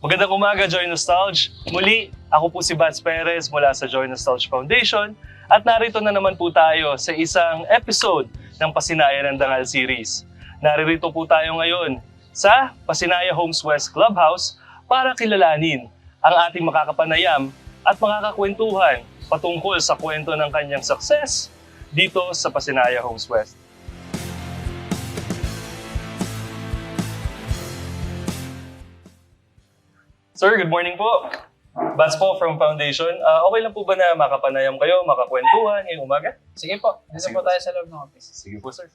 Magandang umaga, Joy Nostalge. Muli, ako po si Bats Perez mula sa Joy Nostalge Foundation at narito na naman po tayo sa isang episode ng Pasinaya ng Dangal series. Naririto po tayo ngayon sa Pasinaya Homes West Clubhouse para kilalanin ang ating makakapanayam at makakakwentuhan patungkol sa kwento ng kanyang success dito sa Pasinaya Homes West. Sir, good morning po. Bats po from Foundation. Okay lang po ba na makapanayam kayo, makakwentuhan ngayong umaga? Sige po, dito po tayo sa loob ng office. Sige po, sir.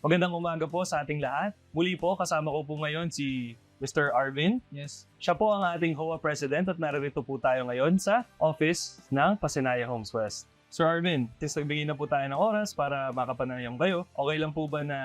Magandang umaga po sa ating lahat. Muli po, kasama ko po ngayon si Mr. Arvin. Yes. Siya po ang ating HOA President at narito po tayo ngayon sa office ng Pasinaya Homes West. Sir Arvin, nagbigay na po tayo ng oras para makapanayam kayo. Okay lang po ba na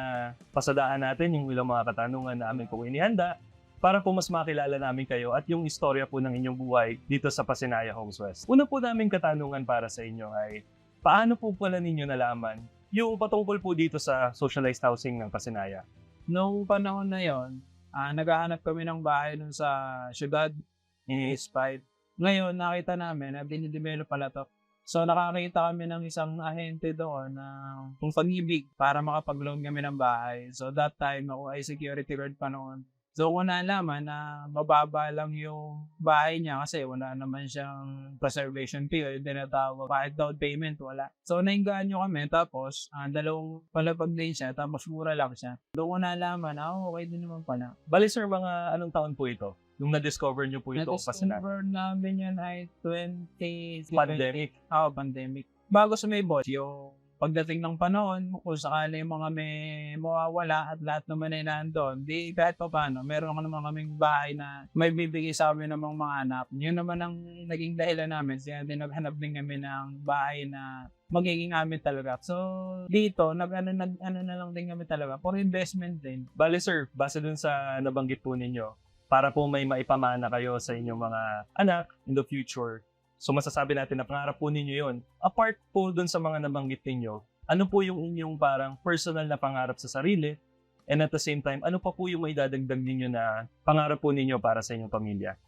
pasadahan natin yung ilang mga katanungan na amin po inihanda para po mas makilala namin kayo at yung istorya po ng inyong buhay dito sa Pasinaya Homes West. Una po naming katanungan para sa inyo ay paano po pala ninyo nalaman yung patungkol po dito sa socialized housing ng Pasinaya? Noong panahon na yon, naghahanap kami ng bahay dun sa syudad, East 5. Ngayon, nakita namin na dinidevelop pala to. So nakakita kami ng isang ahente doon na kung pag-ibig para makapag-loan kami ng bahay. So that time ako ay security guard pa noon. So kung nalaman na mababa lang yung bahay niya kasi wala naman siyang preservation fee o yung tinatawag kahit down payment, wala. So nainggaan nyo kami tapos dalawang palapag din siya tapos mura lang siya. Doon ko nalaman okay din naman pala. Bali sir, mga anong taon po ito? Nung na-discover nyo po ito? Na-discover namin yan ay 20... Pandemic? Oo, pandemic. Bago sumibot, yung pagdating ng panahon, kung sakali yung mga may mawawala at lahat naman ay nandun, di kahit pa paano, meron naman kaming bahay na may bibigay sa amin ng mga anak. Yun naman ang naging dahilan namin. Kaya din naghanap din kami ng bahay na magiging amin talaga. So, dito, nag na lang din kami talaga for investment din. Bali sir, base dun sa nabanggit po ninyo, para po may maipamana kayo sa inyong mga anak in the future. So masasabi natin na pangarap po ninyo yun. Apart po dun sa mga nabanggit ninyo, ano po yung inyong parang personal na pangarap sa sarili? And at the same time, ano pa po yung may dadagdag ninyo na pangarap po ninyo para sa inyong pamilya?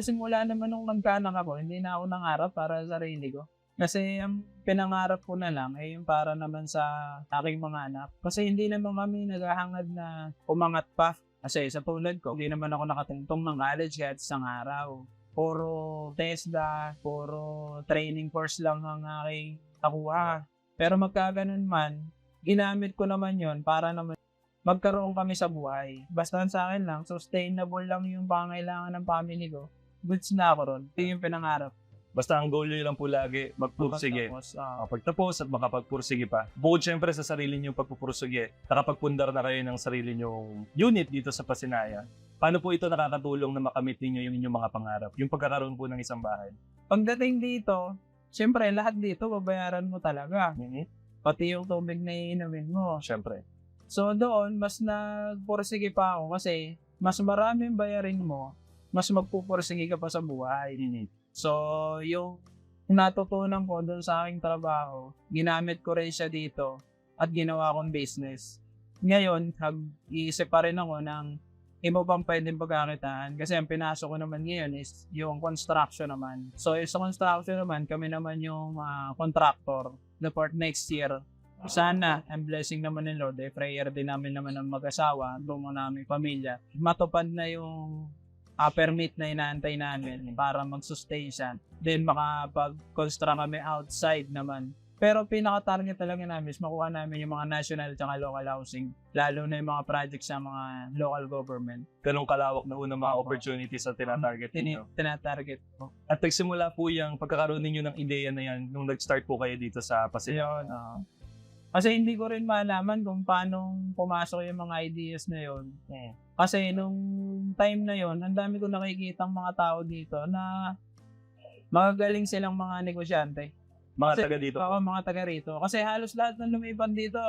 Simula naman nung nagkaanak ako, hindi na ako nangarap para sa sarili ko. Kasi ang pinangarap ko na lang ay yung para naman sa aking mga anak. Kasi hindi naman kami naghahangad na umangat pa. Kasi sa tulad ko, hindi naman ako nakatungtong ng college kahit isang araw. Puro TESDA, puro training course lang ang aking nakuha. Pero magkaganon man, ginamit ko naman yon para naman magkaroon kami sa buhay. Basta sa akin lang, sustainable lang yung pangailangan ng family ko. Goods na ako ron. Ito yung pinangarap. Basta ang goal nyo lang po lagi, magpursige. Pagtapos at makapagpursige pa. Bukod syempre sa sarili nyong pagpupursige, nakapagpundar na kayo ng sarili nyong unit dito sa Pasinaya. Paano po ito nakakatulong na makamit ninyo yung inyong mga pangarap? Yung pagkakaroon po ng isang bahay? Pagdating dito, syempre lahat dito babayaran mo talaga. Pati yung tubig na iinumin mo. Syempre. So doon, mas nagpursige pa ako kasi mas maraming bayarin mo, mas magpupursige ka pa sa buhay. So, yung natutunan ko doon sa aking trabaho, ginamit ko rin siya dito at ginawa kong business. Ngayon, nag-iisip pa rin ako ng iba pang pwedeng pagkakitaan kasi ang pinasok ko naman ngayon is yung construction naman. So, sa construction naman, kami naman yung contractor the part next year. Sana, ang blessing naman ng Lord, prayer din namin naman ng mag-asawa, doon namin pamilya. Matupad na yung permit na inaantay namin para mag-sustain siya. Then makapag-construct kami outside naman. Pero pinaka-target talaga namin is makuha namin yung mga national at local housing. Lalo na yung mga projects sa mga local government. Ganong kalawak na unang mga opportunities na tinatarget ninyo. Tinatarget ko. At nagsimula po yung pagkakaroon ninyo ng ideya na yan nung nag-start po kayo dito sa Pasinaya. Kasi hindi ko rin malaman kung paano pumasok yung mga ideas na yun. Kasi nung time na yon, ang dami ko nakikitang mga tao dito na magagaling silang mga negosyante. Mga taga dito? Oo, mga taga rito. Kasi halos lahat ng lumipat dito,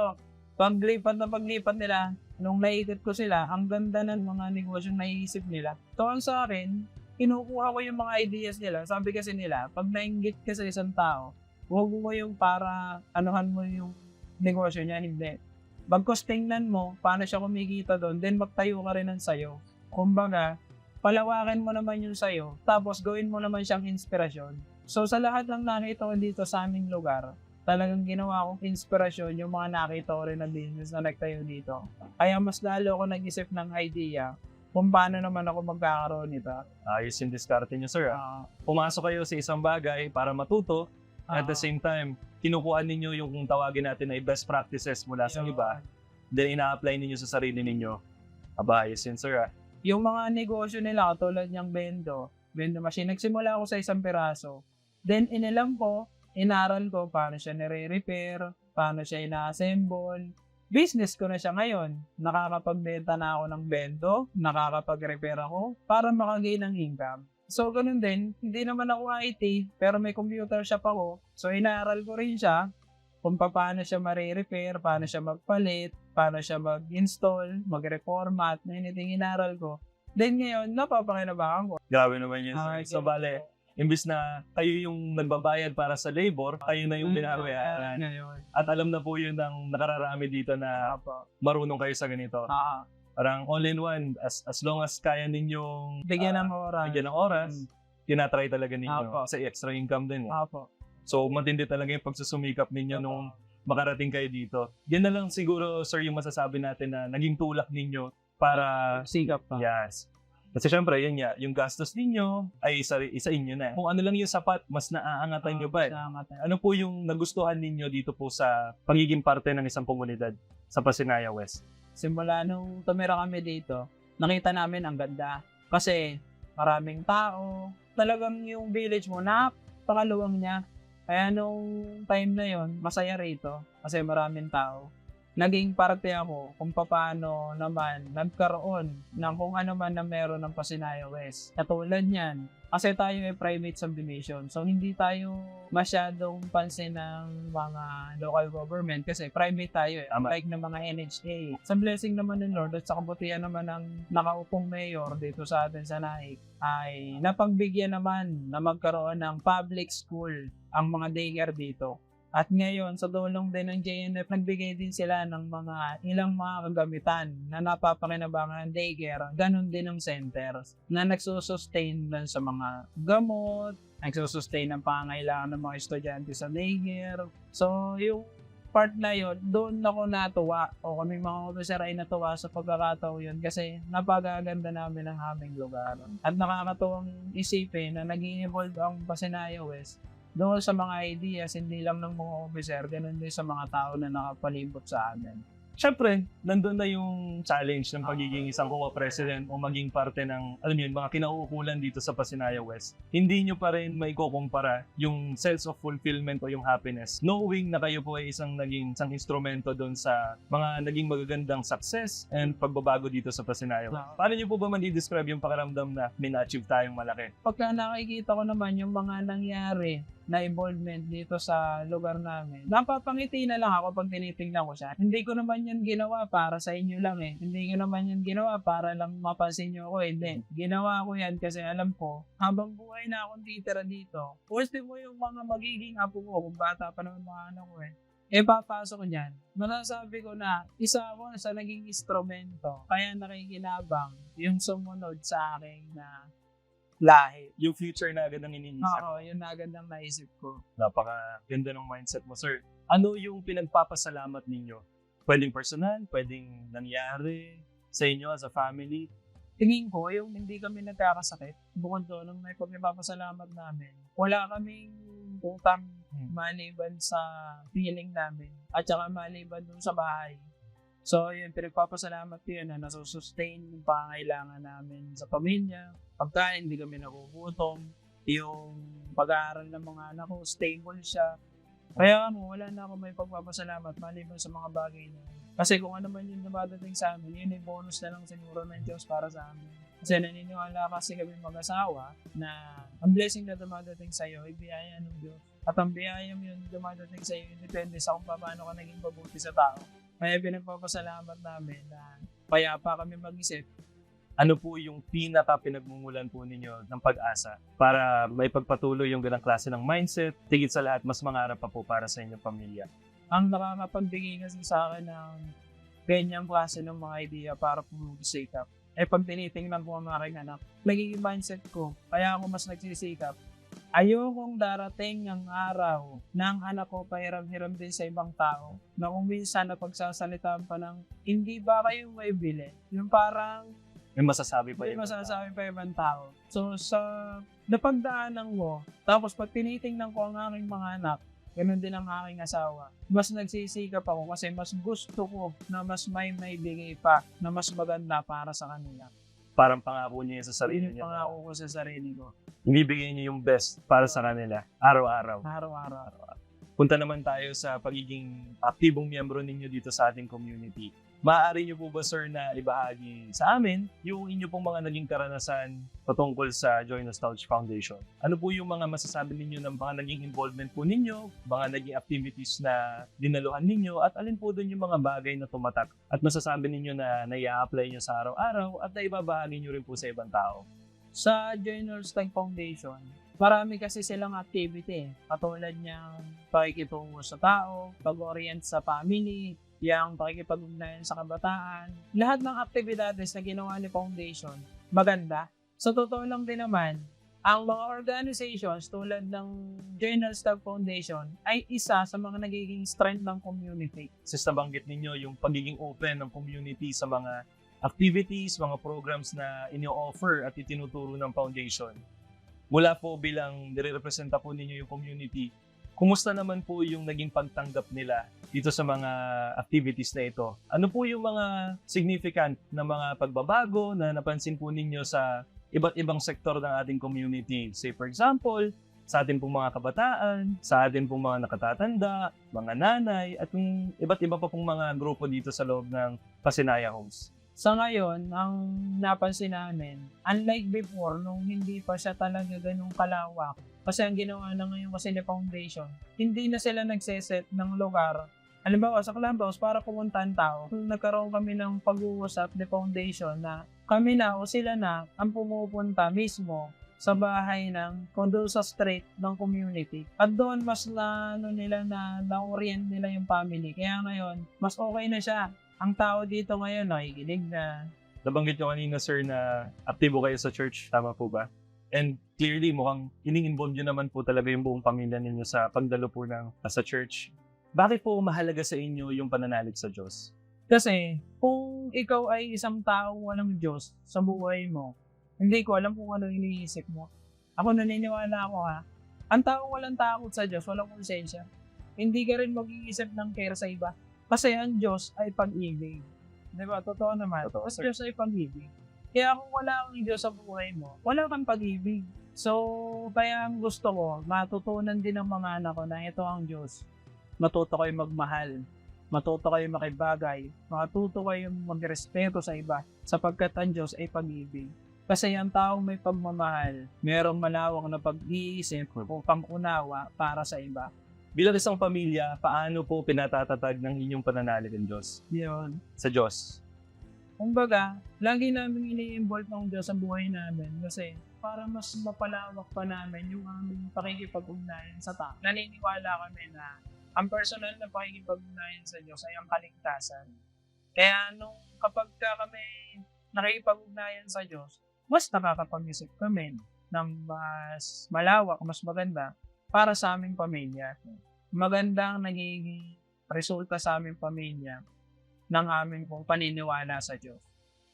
paglipat nila, nung naikot ko sila, ang ganda ng mga negosyong naiisip nila. Tuwan sa akin, kinukuha ko yung mga ideas nila. Sabi kasi nila, pag nainggit ka sa isang tao, huwag mo yung para anuhan mo yung negosyo niya, hindi. Bagkus tingnan mo paano siya kumikita doon, then magtayo ka rin ng sayo. Kumbaga, palawakin mo naman yung sayo, tapos gawin mo naman siyang inspirasyon. So sa lahat ng nakita ko dito sa aming lugar, talagang ginawa kong inspirasyon yung mga nakita ko rin na business na nagtayo dito. Kaya mas lalo ako nag-isip ng idea kung paano naman ako magkakaroon nito. Ayos yung diskarte nyo, sir. Pumasok kayo sa isang bagay para matuto. At the same time, kinukuha ninyo yung kung tawagin natin ay best practices mula sa iba. Then ina-apply ninyo sa sarili ninyo. Aba, ayos yun, sir. Yung mga negosyo nila, katulad niyang Bendo machine, nagsimula ako sa isang piraso. Then inilang ko, inaral ko paano siya nire-repair, paano siya ina-assemble. Business ko na siya ngayon. Nakakapagbenta na ako ng Bendo, nakakapag-repair ako para makagain ng income. So, ganun din. Hindi naman ako IT, pero may computer shop ako. So, inaaral ko rin siya kung paano siya ma-repair, paano siya magpalit, paano siya mag-install, mag-reformat, na anything inaaral ko. Then ngayon, napapakinabangan ko. Grabe naman yun, sir. So, bale, imbis na kayo yung nagbabayad para sa labor, kayo na yung binabayaran. At alam na po yun ng nakararami dito na marunong kayo sa ganito. Parang all-in-one, as long as kaya ninyong bigyan ng oras, tinatry talaga ninyo. Kasi extra income din. So, matindi talaga yung pagsusumikap ninyo nung makarating kayo dito. Yan na lang siguro, sir, yung masasabi natin na naging tulak ninyo para sikap pa. Yes. Kasi syempre, yun nga, yung gastos ninyo ay isa inyo na. Kung ano lang yung sapat, mas naaangatan nyo ba? Ano po yung nagustuhan ninyo dito po sa pagiging parte ng isang komunidad sa Pasinaya West? Simula nung tumira kami dito, nakita namin ang ganda. Kasi maraming tao. Talagang yung village mo, napakaluwang niya. Kaya nung time na yon, masaya rito. Kasi maraming tao. Naging parte ako kung paano naman nagkaroon ng kung ano man na meron ng Pasinaya West. Katulad niyan, kasi tayo ay private subdivision. So, hindi tayo masyadong pansin ng mga local government kasi private tayo eh. Like ng mga NHA. Sa blessing naman ng Lord at sa kabutihan naman ng nakaupong mayor dito sa atin sa Naik ay napagbigyan naman na magkaroon ng public school ang mga daycare dito. At ngayon, sa tulong din ng JNF, nagbigay din sila ng ilang mga kagamitan na napapakinabangan ng daycare, ganun din ng centers na nagsusustain lang sa mga gamot, nagsusustain ng pangangailangan ng mga estudyante sa daycare. So, yung part na yun, doon ako natuwa o kami mga officer ay natuwa sa pagkakataon yun kasi napagaganda namin ang aming lugar. At nakakatuwang isipin na naging evolve ang Pasinaya West doon sa mga ideas, hindi lang ng mga officer, ganun din sa mga tao na nakapalibot sa amin. Siyempre, nandun na yung challenge ng pagiging isang president o maging parte ng, alam yun, mga kinauukulan dito sa Pasinaya West. Hindi nyo pa rin may kukumpara yung sense of fulfillment o yung happiness, knowing na kayo po ay isang instrumento doon sa mga naging magagandang success and pagbabago dito sa Pasinaya West. Paano nyo po ba man-describe yung pakiramdam na may na-achieve tayong malaki? Pagka nakikita ko naman yung mga nangyari na involvement dito sa lugar namin, napapangiti na lang ako pag tinitingnan ko siya. Hindi ko naman yan ginawa para sa inyo lang eh. Hindi ko naman yan ginawa para lang mapansin nyo ako. Hindi. Ginawa ko yan kasi alam ko, habang buhay na akong titira dito, pwede mo yung mga magiging apo ko, kung bata pa naman mga anak ko papasok ko dyan. Masasabi ko na isa ako sa naging instrumento, kaya nakikinabang yung sumunod sa akin na lahi. Yung future na agad ang iniisip. Oo, yun na agad ang naisip ko. Napaka-ganda ng mindset mo, sir. Ano yung pinagpapasalamat ninyo? Pwedeng personal, pwedeng nangyari sa inyo as a family? Tingin ko, yung hindi kami nagkakasakit, bukod doon, ang may pagpapasalamat namin, wala kaming utang maliban sa feeling namin at saka maliban doon sa bahay. So, yun, pinagpapasalamat ko yun na nasusustain yung pangailangan namin sa pamilya. Pagkain, hindi kami nagugutom. Yung pag-aaral ng mga anak ko, stable siya. Kaya wala na ako may pagpapasalamat maliban sa mga bagay na yun. Kasi kung ano man yung dumadating sa amin, yun yung bonus na lang siguro ng Diyos para sa amin. Kasi naniniwala kasi kami mag-asawa na ang blessing na dumadating sa iyo ay biyaya ng Diyos. At ang biyaya mo yun dumadating sa iyo, depende sa kung paano ka naging mabuti sa tao. Kaya pinagpapasalamat namin na payapa kami mag-isip. Ano po yung pinaka-pinagmumulan po ninyo ng pag-asa para may pagpatuloy yung ganang klase ng mindset, tigit sa lahat, mas mangarap pa po para sa inyong pamilya? Ang nakakapagbigay kasi sa akin ng ganyang klase ng mga idea para pumisikap. Eh pag tinitingnan ko ang aking anak, nagiging mindset ko, kaya ako mas nagsisikap. Ayokong darating ang araw ng anak ko pahiram-hiram din sa ibang tao na kung minsan napagsasalitaan pa ng hindi ba kayo may bili? Yung parang May masasabi pa may yun. masasabi pa ibang tao. So sa napagdaanan mo, tapos pag tinitingnan ko ang aking mga anak, ganun din ang aking asawa. Mas nagsisikap ako kasi mas gusto ko na mas may bigay pa na mas maganda para sa kanila. Parang pangako niya yun sa sarili Yun niya. yung pangako ko sa sarili ko. Ibibigay niyo yung best para sa kanila, araw-araw. Araw-araw. Punta naman tayo sa pagiging aktibong miyembro ninyo dito sa ating community. Maaari niyo po ba, sir, na ibahagi sa amin yung inyo pong mga naging karanasan patungkol sa Joy Nostalgia Foundation? Ano po yung mga masasabi ninyo ng mga naging involvement po ninyo, mga naging activities na dinaluhan ninyo, at alin po doon yung mga bagay na tumatak at masasabi ninyo na nai-apply nyo sa araw-araw at naibabahagi nyo rin po sa ibang tao? Sa Joy Nostalgia Foundation, marami kasi silang activity. Katulad niyang pakikitungo sa tao, pag-orient sa family, yung pakikipag-ugnayan sa kabataan. Lahat ng aktibidades na ginawa ni Foundation, maganda. Sa totoo lang din naman, ang mga organizations tulad ng Joy Nostalgia Foundation ay isa sa mga nagiging strength ng community. Since nabanggit ninyo yung pagiging open ng community sa mga activities, mga programs na inyo-offer at itinuturo ng foundation. Mula po bilang nire-representa po ninyo yung community, kumusta naman po yung naging pagtanggap nila dito sa mga activities na ito? Ano po yung mga significant na mga pagbabago na napansin po ninyo sa iba't ibang sektor ng ating community? Say for example, sa ating pong mga kabataan, sa ating pong mga nakatatanda, mga nanay, at yung iba't iba pa pong mga grupo dito sa loob ng Pasinaya Homes. Sa ngayon, ang napansin namin, unlike before, nung hindi pa siya talaga ganun kalawak, kasi ang ginawa na ngayon kasi ni Foundation, hindi na sila nagseset ng lugar. Halimbawa, sa clubhouse, para pumuntahan tao, nagkaroon kami ng pag-uusap ni Foundation na kami na o sila na ang pumupunta mismo sa bahay kung doon sa street ng community. At doon mas na-orient nila yung family. Kaya ngayon, mas okay na siya. Ang tao dito ngayon, nakikinig na. Nabanggit nyo kanina, sir, na aktibo kayo sa church. Tama po ba? And clearly, mukhang ining-involve nyo naman po talaga yung buong pamilya ninyo sa pagdalo po sa church. Bakit po mahalaga sa inyo yung pananalig sa Diyos? Kasi, kung ikaw ay isang tao walang Diyos sa buhay mo, hindi ko alam kung ano iniisip mo. Ako naniniwala ako ang tao walang takot sa Diyos, walang konsensya. Hindi ka rin mag-iisip ng care sa iba. Kasi ang Diyos ay pag-ibig. Diba? Totoo naman. Totoo, Ang Diyos ay pag-ibig. Kaya kung wala kang Diyos sa buhay mo, wala kang pag-ibig. So, kaya ang gusto ko, matutunan din ng mga anak ko na ito ang Diyos. Matuto kayo magmahal. Matuto kayo makibagay. Matuto kayo magrespeto sa iba. Sapagkat ang Diyos ay pag-ibig. Kasi ang taong may pagmamahal, mayroong malawak na pag-iisip o pang-unawa para sa iba. Bilang isang pamilya, paano po pinatatatag ng inyong pananalig ng Diyos? Yun. Sa Diyos? Kumbaga, lagi namin ini-involve ng Diyos sa buhay namin kasi para mas mapalawak pa namin yung aming pakikipag-ugnayan sa tao. Naniniwala kami na ang personal na pakikipag-ugnayan sa Diyos ay ang kaligtasan. Kaya kapag kami nakikipag-ugnayan sa Diyos, mas nakakapag-isip kami ng mas malawak, mas maganda para sa aming pamilya. Magandang nagiging resulta sa aming pamilya ng aming pong paniniwala sa Diyos.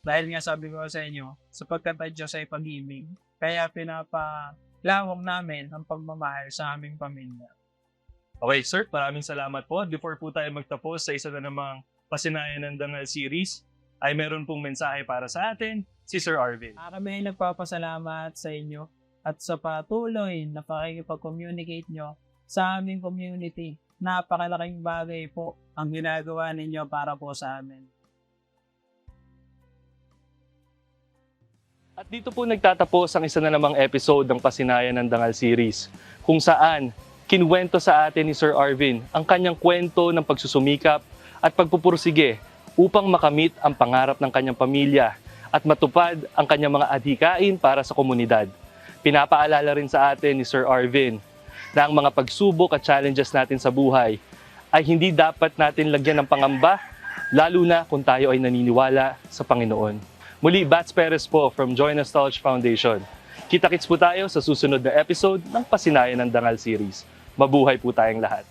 Dahil nga sabi ko sa inyo, sapagkat ang Diyos ay pag-ibig, kaya pinapalawak namin ang pagmamahal sa aming pamilya. Okay, sir, maraming salamat po. Before po tayo magtapos sa isa na namang Pasinayan ng Dangal series, ay meron pong mensahe para sa atin, si Sir Arvin. Kami ay nagpapasalamat sa inyo at sa patuloy na pakikipag-communicate nyo sa aming community. Napakalaking bagay po ang ginagawa ninyo para po sa amin. At dito po nagtatapos ang isa na namang episode ng Pasinayan ng Dangal series, kung saan kinwento sa atin ni Sir Arvin ang kanyang kwento ng pagsusumikap at pagpupursige upang makamit ang pangarap ng kanyang pamilya at matupad ang kanyang mga adhikain para sa komunidad. Pinapaalala rin sa atin ni Sir Arvin na ang mga pagsubok at challenges natin sa buhay ay hindi dapat natin lagyan ng pangamba lalo na kung tayo ay naniniwala sa Panginoon. Muli, Bats Perez po from Joy Nostalgia Foundation. Kita-kits po tayo sa susunod na episode ng Pasinayan ng Dangal series. Mabuhay po tayong lahat.